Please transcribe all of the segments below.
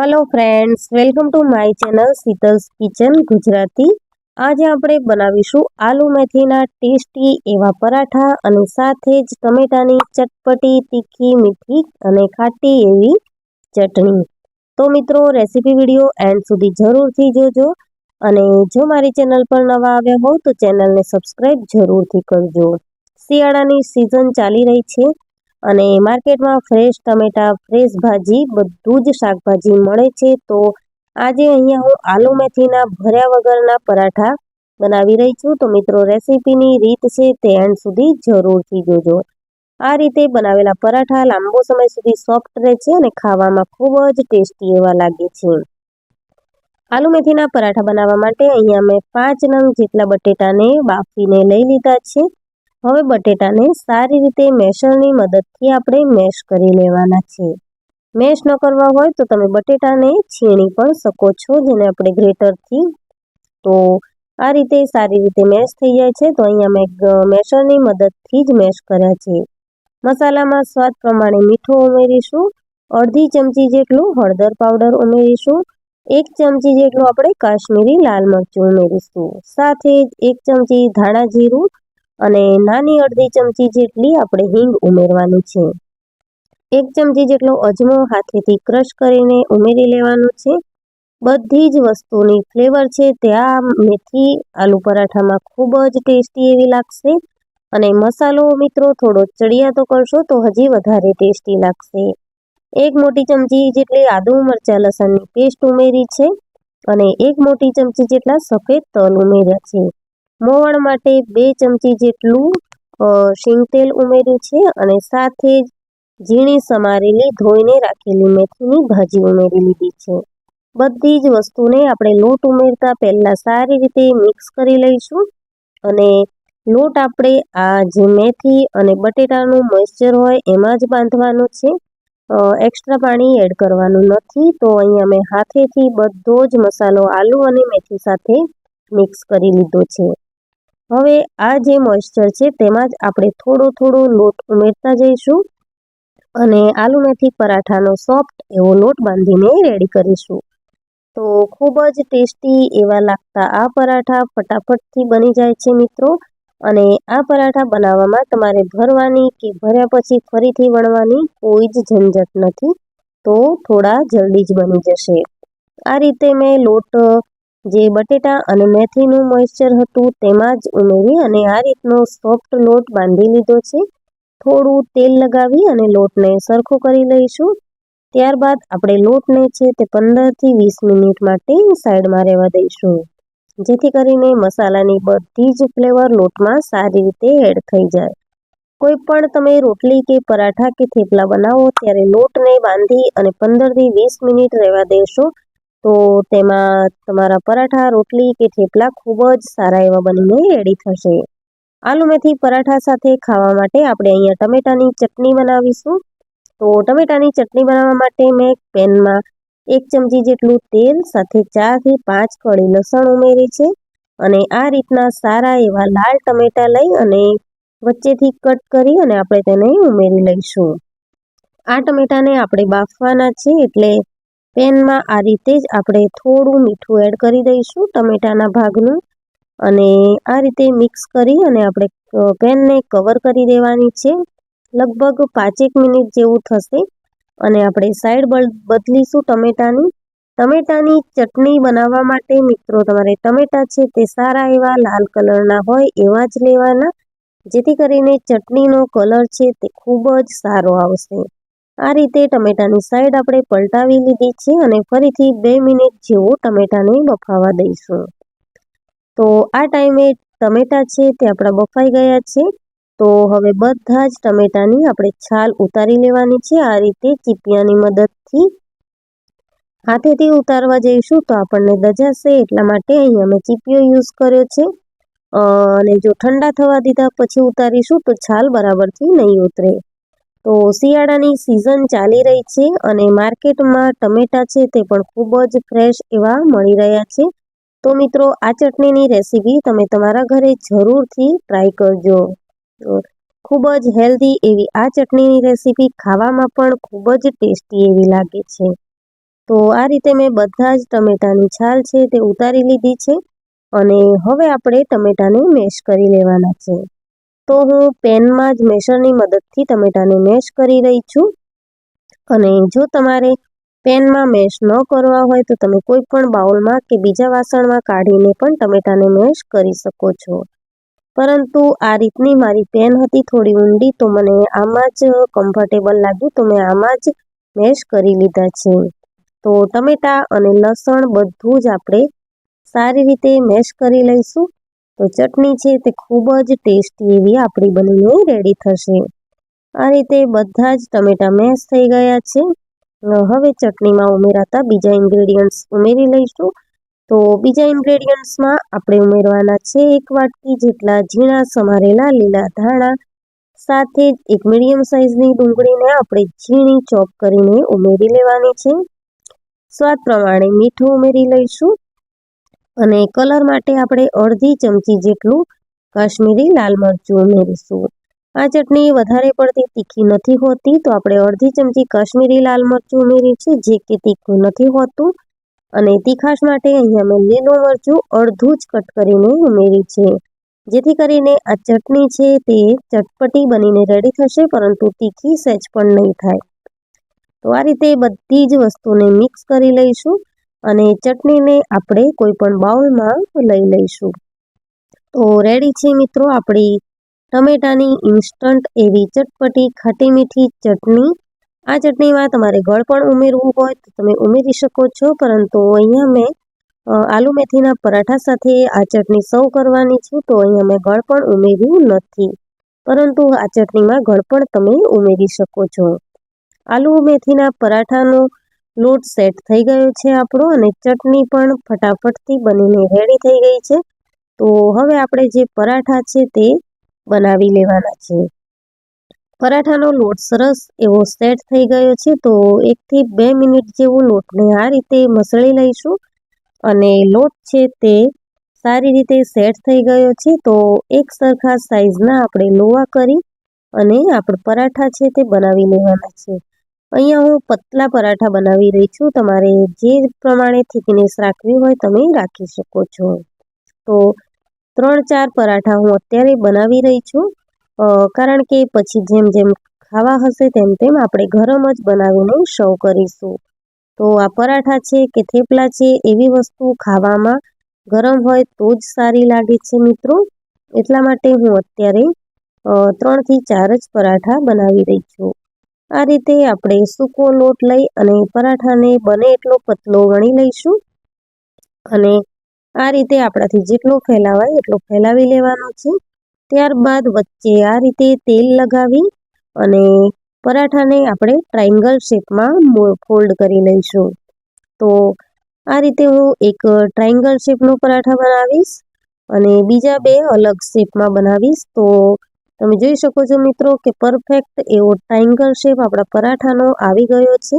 Hello friends, welcome to my channel Sheetal's kitchen Gujarati. आज આપણે બનાવીશું આલુ મેથીના ટેસ્ટી એવા પરાઠા અને સાથે જ ટમેટાની ચટપટી તીખી મીઠી અને ખાટી એવી ચટણી। તો મિત્રો રેસીપી વિડિયો એન્ડ સુધી જરૂરથી જોજો અને જો મારી ચેનલ પર નવા આવ્યા હો તો ચેનલને સબસ્ક્રાઇબ જરૂરથી કરજો। શિયાળાની સીઝન ચાલી રહી છે અને માર્કેટમાં ફ્રેશ ટમેટા, ફ્રેશ ભાજી, બધું જ શાકભાજી મળે છે। તો આજે અહીંયા હું આલુ મેથીના ભર્યા વગરના પરાઠા બનાવી રહી છું। તો મિત્રો રેસીપીની રીત છે તે એન્ડ સુધી જરૂરથી જોજો। આ રીતે બનાવેલા પરાઠા લાંબો સમય સુધી સોફ્ટ રહે છે અને ખાવામાં ખૂબ જ ટેસ્ટી એવા લાગે છે। આલુ મેથીના પરાઠા બનાવવા માટે અહીંયા મેં 5 નંગ જેટલા બટેટાને બાફીને લઈ લીધા છે। હવે બટેટાને સારી રીતે મેશરની મદદથી આપણે મેશ કરી લેવાના છે। મેશ ન કરવા હોય તો તમે બટેટાને છીણી પણ શકો છો, જેને આપણે ગ્રેટરથી। તો આ રીતે સારી રીતે મેશ થઈ જાય છે તો અહીંયા મેં મેશરની મદદથી જ મેશ કર્યા છે। મસાલામાં સ્વાદ પ્રમાણે મીઠું ઉમેરીશું, અડધી ચમચી જેટલું હળદર પાવડર ઉમેરીશું, 1 ચમચી જેટલું આપણે કાશ્મીરી લાલ મરચું ઉમેરીશું, સાથે જ 1 ચમચી ધાણા જીરું અને નાની અડધી ચમચી જેટલી આપણે હિંગ ઉમેરવાની છે। 1 ચમચી જેટલો અજમો હાથેથી ક્રશ કરીને ઉમેરી લેવાનો છે। બધી જ વસ્તુની ફ્લેવર છે તે આ મેથી આલુ પરાઠામાં ખૂબ જ ટેસ્ટી એવી લાગશે અને મસાલો મિત્રો થોડો ચડિયાતો કરશો તો હજી વધારે ટેસ્ટી લાગશે। 1 મોટી ચમચી જેટલી આદુ મરચાં લસણની પેસ્ટ ઉમેરી છે અને 1 મોટી ચમચી જેટલા સફેદ તલ ઉમેર્યા છે। મોવણ માટે 2 ચમચી જેટલું શીંગ તેલ ઉમેર્યું છે અને સાથે જ ઝીણી સમારેલી ધોઈને રાખેલી મેથીની ભાજી ઉમેરી લીધી છે। બધી જ વસ્તુને આપણે લોટ ઉમેરતા પહેલા સારી રીતે મિક્સ કરી લઈશું અને લોટ આપણે આ જે મેથી અને બટેટાનું મોઇસ્ચર હોય એમાં જ બાંધવાનું છે, એક્સ્ટ્રા પાણી એડ કરવાનું નથી। તો અહીંયા મેં હાથેથી બધો જ મસાલો આલુ અને મેથી સાથે મિક્સ કરી લીધો છે। હવે આ જે મોઇસ્ચર છે તેમાં જ આપણે થોડો લોટ ઉમેરતા જઈશું અને આલુ મેથી પરાઠાનો સોફ્ટ એવો લોટ બાંધીને રેડી કરીશું। તો ખૂબ જ ટેસ્ટી એવા લાગતા આ પરાઠા ફટાફટથી બની જાય છે મિત્રો। અને આ પરાઠા બનાવવામાં તમારે ભરવાની કે ભર્યા પછી ફરીથી વણવાની કોઈ જ ઝંઝટ નથી, તો થોડા જલ્દી જ બની જશે। આ રીતે મેં લોટ જે બટેટા અને મેથીનું મોઇસ્ચર હતું તેમાં જ ઉમેરી અને આ રીતનો સોફ્ટ લોટ બાંધી લીધો છે। થોડું તેલ લગાવી અને લોટને સરખો કરી લઈશું। ત્યારબાદ આપણે લોટને છે તે 15થી 20 મિનિટ માટે સાઈડમાં રહેવા દઈશું, જેથી કરીને મસાલાની બધી જ ફ્લેવર લોટમાં સારી રીતે એડ થઈ જાય। કોઈ પણ તમે રોટલી કે પરાઠા કે થેપલા બનાવો ત્યારે લોટને બાંધી અને 15થી 20 મિનિટ રહેવા દેશો તો તેમાં તમારા પરાઠા, રોટલી કે થેપલા ખૂબ જ સારા એવા બનીને રેડી થશે। આલુ મેથી પરાઠા સાથે ખાવા માટે આપણે અહીંયા ટમેટાની ચટણી બનાવીશું। તો ટમેટાની ચટણી બનાવવા માટે મેં પેનમાં 1 ચમચી જેટલું તેલ સાથે 4 થી 5 કળી લસણ ઉમેરી છે અને આ રીતના સારા એવા લાલ ટમેટા લઈ અને વચ્ચેથી કટ કરી અને આપણે તેને ઉમેરી લઈશું। આ ટમેટાને આપણે બાફવાના છે એટલે પેનમાં આ રીતે જ આપણે થોડું મીઠું એડ કરી દઈશું ટમેટાના ભાગનું અને આ રીતે મિક્સ કરી અને આપણે પેનને કવર કરી દેવાની છે। લગભગ 5 મિનિટ જેવું થશે અને આપણે સાઈડ બદલીશું ટમેટાની ચટણી બનાવવા માટે મિત્રો તમારે ટમેટા છે તે સારા એવા લાલ કલરના હોય એવા જ લેવાના, જેથી કરીને ચટણીનો કલર છે તે ખૂબ જ સારો આવશે। આ રીતે ટમેટાની સાઈડ આપણે પલટાવી લીધી છે અને ફરીથી 2 મિનિટ જેવું ટમેટાને બફાવા દઈશું। તો આ ટાઈમે ટમેટા છે તે આપણા બફાઈ ગયા છે। તો હવે બધા જ ટમેટાની આપણે છાલ ઉતારી લેવાની છે। આ રીતે ચીપિયાની મદદથી હાથેથી ઉતારવા જઈશું તો આપણને દજાશે, એટલા માટે અહીંયા મેં ચીપિયો યુઝ કર્યો છે અને જો ઠંડા થવા દીધા પછી ઉતારીશું તો છાલ બરાબરથી નહીં ઉતરે। તો શિયાળાની સિઝન ચાલી રહી છે અને માર્કેટમાં ટમેટા છે તે પણ ખૂબ જ ફ્રેશ એવા મળી રહ્યા છે। તો મિત્રો આ ચટણીની રેસીપી તમે તમારા ઘરે જરૂરથી ટ્રાય કરજો। ખૂબ જ હેલ્ધી એવી આ ચટણીની રેસીપી ખાવામાં પણ ખૂબ જ ટેસ્ટી એવી લાગે છે। તો આ રીતે મેં બધા જ ટમેટાની છાલ છે તે ઉતારી લીધી છે અને હવે આપણે ટમેટાને મેશ કરી લેવાના છે. તો હું પેનમાં જ મેશરની મદદથી ટમેટાને મેશ કરી રહી છું. અને જો તમારે પેનમાં મેશ ન કરવા હોય તો તમે કોઈ પણ બાઉલમાં કે બીજા વાસણમાં કાઢીને પણ ટમેટાને મેશ કરી શકો છો. પરંતુ આ રીતની મારી પેન હતી થોડી ઊંડી, તો મને આમાં જ કમ્ફર્ટેબલ લાગ્યું, તો મેં આમાં જ મેશ કરી લીધા છે. તો ટમેટા અને લસણ બધું જ આપણે સારી રીતે મેશ કરી લઈશું. તો ચટણી છે તે ખૂબ જ ટેસ્ટી એવી આપણી બનીને રેડી થશે. આ રીતે બધા જ ટમેટા મેશ થઈ ગયા છે. હવે ચટણીમાં ઉમેરાતા બીજા ઇન્ગ્રેડિયન્ટ્સ ઉમેરી લઈશું. તો બીજા ઇન્ગ્રેડિયન્ટ્સમાં આપણે ઉમેરવાના છે 1 વાટકી જેટલા ઝીણા સમારેલા લીલા ધાણા, સાથે જ એક મીડિયમ સાઇઝની ડુંગળીને આપણે ઝીણી ચોપ કરીને ઉમેરી લેવાની છે. સ્વાદ પ્રમાણે મીઠું ઉમેરી લઈશું અને કલર માટે આપણે અડધી ચમચી જેટલું કાશ્મીરી લાલ મરચું ઉમેરીશું. આ ચટણી વધારે પડતી તીખી નથી હોતી, તો આપણે અડધી ચમચી કાશ્મીરી લાલ મરચું ઉમેર્યું છે, જે કે તીખું નથી હોતું. અને તીખાશ માટે અહીંયા મેં લીલું મરચું અડધું જ કટ કરીને ઉમેર્યું છે, જેથી કરીને આ ચટણી છે તે ચટપટી બનીને રેડી થશે, પરંતુ તીખી સહેજ પણ નહીં થાય. તો આ રીતે બધી જ વસ્તુને મિક્સ કરી લઈશું અને ચટણીને આપણે કોઈ પણ બાઉલમાં લઈ લઈશું. તો રેડી છે મિત્રો આપણી ટમેટાની ઇન્સ્ટન્ટ એવી ચટપટી ખાટી મીઠી ચટણી. આ ચટણીમાં તમારે ગળ પણ ઉમેરવું હોય તો તમે ઉમેરી શકો છો, પરંતુ અહીંયા મેં આલુ મેથીના પરાઠા સાથે આ ચટણી સર્વ કરવાની છું, તો અહીંયા મેં ગળ પણ ઉમેર્યું નથી, પરંતુ આ ચટણીમાં ગળ પણ તમે ઉમેરી શકો છો. આલુ મેથીના પરાઠાનો લોટ સેટ થઈ ગયો છે આપણો, અને ચટણી પણ ફટાફટથી બનીને રેડી થઈ ગઈ છે. તો હવે આપણે જે પરાઠા છે તે બનાવી લેવાના છે. પરાઠાનો લોટ સરસ એવો સેટ થઈ ગયો છે, તો 1 થી 2 મિનિટ જેવું લોટને આ રીતે મસળી લઈશું. અને લોટ છે તે સારી રીતે સેટ થઈ ગયો છે, તો એક સરખા સાઈઝના આપણે લોવા કરી અને આપણે પરાઠા છે તે બનાવી લેવાના છે. અહીંયા હું પતલા પરાઠા બનાવી રહી છું, તમારે જે પ્રમાણે થિકનેસ રાખવી હોય તમે રાખી શકો છો. તો 3-4 પરાઠા હું અત્યારે બનાવી રહી છું, કારણ કે પછી જેમ જેમ ખાવા હશે તેમ તેમ આપણે ગરમ જ બનાવીને સર્વ કરીશું. તો આ પરાઠા છે કે થેપલા છે, એવી વસ્તુ ખાવામાં ગરમ હોય તો જ સારી લાગે છે મિત્રો. એટલા માટે હું અત્યારે 3 થી 4 જ પરાઠા બનાવી રહી છું. આ રીતે આપણે સૂકો લોટ લઈ અને પરાઠાને બને એટલો પતલો વણી લઈશું અને આ રીતે આપણાથી જેટલો ફેલાવાય એટલો ફેલાવી લેવાનો છે. ત્યારબાદ વચ્ચે આ રીતે તેલ લગાવી અને પરાઠાને આપણે ટ્રાયંગલ શેપમાં ફોલ્ડ કરી લઈશું. તો આ રીતે હું એક ટ્રાયંગલ શેપનો પરાઠા બનાવીશ અને બીજા 2 અલગ શેપમાં બનાવીશ. તો તમે જોઈ શકો છો મિત્રો કે પરફેક્ટ એવો ટ્રાયંગલ શેપ આપણા પરાઠાનો આવી ગયો છે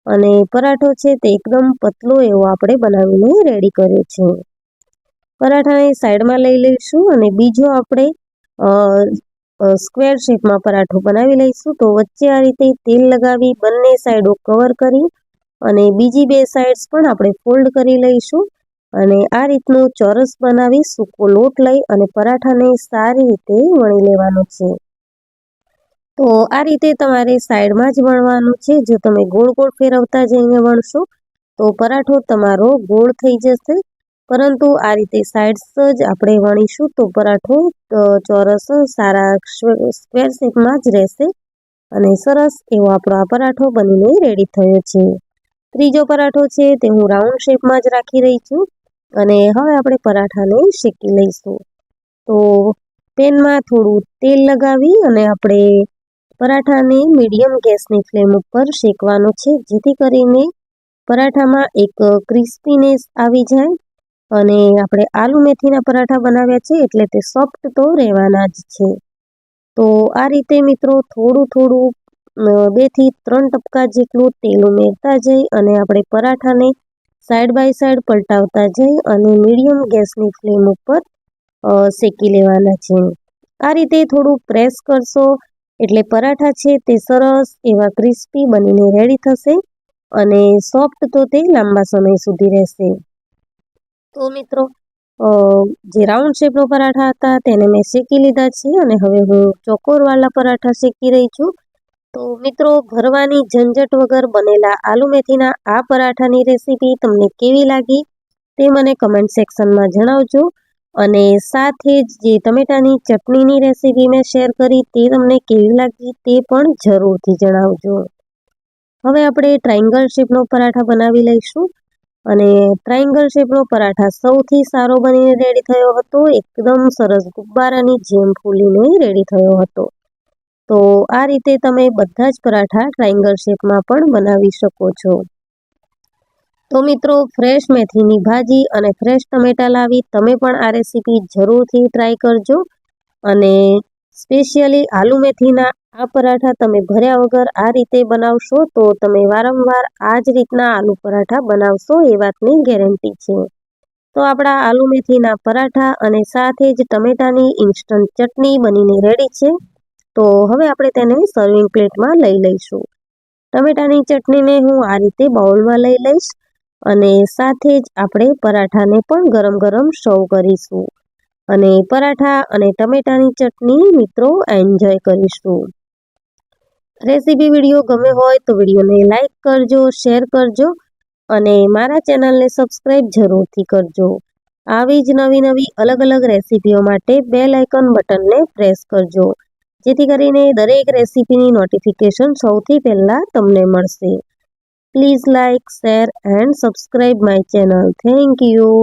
અને પરાઠો છે તે એકદમ પતલો એવો આપણે બનાવીને રેડી કર્યો છે. પરાઠાને સાઈડમાં લઈ લઈશું અને બીજો આપણે સ્ક્વેર શેપમાં પરાઠો બનાવી લઈશું. તો વચ્ચે આ રીતે તેલ લગાવી બંને સાઈડો કવર કરી અને બીજી 2 સાઈડ્સ પણ આપણે ફોલ્ડ કરી લઈશું અને આ રીતનું ચોરસ બનાવી સૂકો લોટ લઈ અને પરાઠાને સારી રીતે વણી લેવાનો છે. તો આ રીતે તમારે સાઈડમાં જ વણવાનું છે. જો તમે ગોળ ગોળ ફેરવતા જઈને વણશો તો પરાઠો તમારો ગોળ થઈ જશે, પરંતુ આ રીતે સાઈડ્સ જ આપણે વણીશું તો પરાઠો ચોરસ સારા સ્ક્વેર શેપમાં જ રહેશે અને સરસ એવો આપણો આ પરાઠો બનીને રેડી થયો છે. ત્રીજો પરાઠો છે તે હું રાઉન્ડ શેપમાં જ રાખી રહી છું અને હવે આપણે પરાઠાને શેકી લઈશું. તો પેનમાં થોડું તેલ લગાવી અને આપણે પરાઠાને મીડિયમ ગેસની ફ્લેમ ઉપર શેકવાનો છે, જેથી કરીને પરાઠામાં એક ક્રિસ્પીનેસ આવી જાય અને આપણે આલુ મેથીના પરાઠા બનાવ્યા છે એટલે તે સોફ્ટ તો રહેવાના જ છે. તો આ રીતે મિત્રો થોડું થોડું 2 થી 3 ટપકા જેટલું તેલ ઉમેરતા જઈ અને આપણે પરાઠાને સાઈડ બાય સાઈડ પલટાવતા જઈ અને મીડિયમ ગેસની ફ્લેમ ઉપર શેકી લેવાના છે. આ રીતે થોડું પ્રેસ કરશો એટલે પરાઠા છે તે સરસ એવા ક્રિસ્પી બનીને રેડી થશે અને સોફ્ટ તો તે લાંબા સમય સુધી રહેશે. તો મિત્રો જે રાઉન્ડ શેપનો પરાઠા હતા તેને મેં શેકી લીધા છે અને હવે હું ચોકોરવાળા પરાઠા શેકી રહી છું. તો મિત્રો ભરવાની ઝંઝટ વગર બનેલા આલુ મેથીના આ પરાઠાની રેસીપી તમને કેવી લાગી તે મને કમેન્ટ સેક્શનમાં જણાવજો. અને સાથે જ જે ટમેટાની ચટણીની રેસીપી મેં શેર કરી તે તમને કેવી લાગી તે પણ જરૂરથી જણાવજો. હવે આપણે ટ્રાયંગલ શેપનો પરાઠા બનાવી લઈશું અને ટ્રાયંગલ શેપનો પરાઠા સૌથી સારો બનીને રેડી થયો હતો. એકદમ સરસ ગુબ્બારાની જેમ ફૂલીને રેડી થયો હતો. તો આ રીતે તમે બધા જ પરાઠા ટ્રાયંગલ શેપમાં પણ બનાવી શકો છો. તો મિત્રો ફ્રેશ મેથીની ભાજી અને ફ્રેશ ટમેટા લાવી તમે પણ આ રેસીપી જરૂરથી ટ્રાય કરજો. અને સ્પેશિયલી આલુ મેથીના આ પરાઠા તમે ભર્યા વગર આ રીતે બનાવશો તો તમે વારંવાર આ જ રીતના આલુ પરાઠા બનાવશો એ વાતની ગેરંટી છે. તો આપણા આલુ મેથીના પરાઠા અને સાથે જ ટમેટાની ઇન્સ્ટન્ટ ચટણી બનીને રેડી છે. તો હવે આપણે તેને સર્વિંગ પ્લેટમાં લઈ લઈશું. ટમેટાની ચટણીને હું આ રીતે બાઉલમાં લઈ લઈશ અને સાથે જ આપણે પરાઠાને પણ ગરમ ગરમ સર્વ કરીશું અને પરાઠા અને ટમેટાની ચટણી મિત્રો એન્જોય કરીશું. રેસીપી વિડીયો ગમે હોય તો વિડીયોને લાઈક કરજો, શેર કરજો અને મારા ચેનલને સબસ્ક્રાઈબ જરૂરથી કરજો. આવી જ નવી અલગ અલગ રેસીપીઓ માટે બેલ આઇકન બટનને પ્રેસ કરજો જેથી કરીને દરેક રેસીપીની નોટિફિકેશન સૌથી પહેલાં તમને મળશે. Please like, share and subscribe my channel. Thank you.